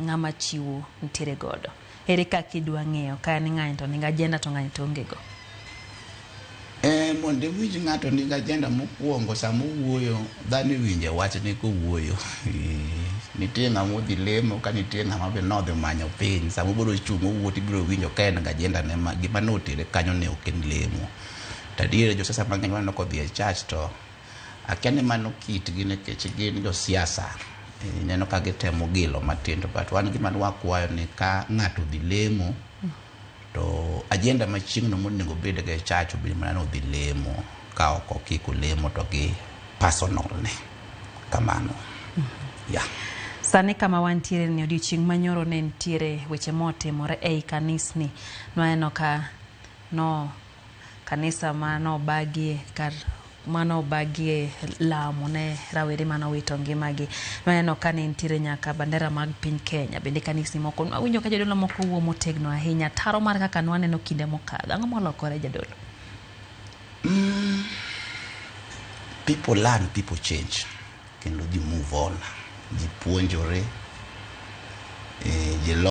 ng'ama chiwo nitiere godo. Ere kaka idwa ng'eyo ka ni ng'ani to nigi agenda to ng'ani to onge go? Mondo iwinj ng'ato nigi agenda mokwongo sama owuoyo, dhano iwinje wachne kowuoyo. Nitie ng'ama odhi lemo, ka nitie ng'ama be nodhi manyo piny. Sama obiro chung' owuoyo ibiro winjo ka en gi agenda ne gima notere kanyo ne ok en lemo. Tadiere josiasa mang'eny waneno kodhi e church to akia ni mano kitgi nikech gin josiasa. Neno ka gitemo gilo matindo, but wan gima wakwayo ni ka ng'ato dhi lemo to agenda machiegno monego bed ga e church obed mana no dhi lemo, ka ok okiko lemo to gi personal ne kamano. Yeah. Sani kama wantiere ni odiochieng' manyoro ne nitiere weche motimore ei kanisni. Nwaneno ka kanisa manobagie lamo ne rawere manowito ngimagi. Nwaneno ka ne nitiere nyaka bandera mag piny Kenya. Bende kanisni moko nwawinjo ka jadolo moko wuo motegno ahinya. Taro mar kaka nwaneno kinde mokadho. Ang'o molokore jadolo? People learn, people change. Kendo ji move on. Ji puonjore.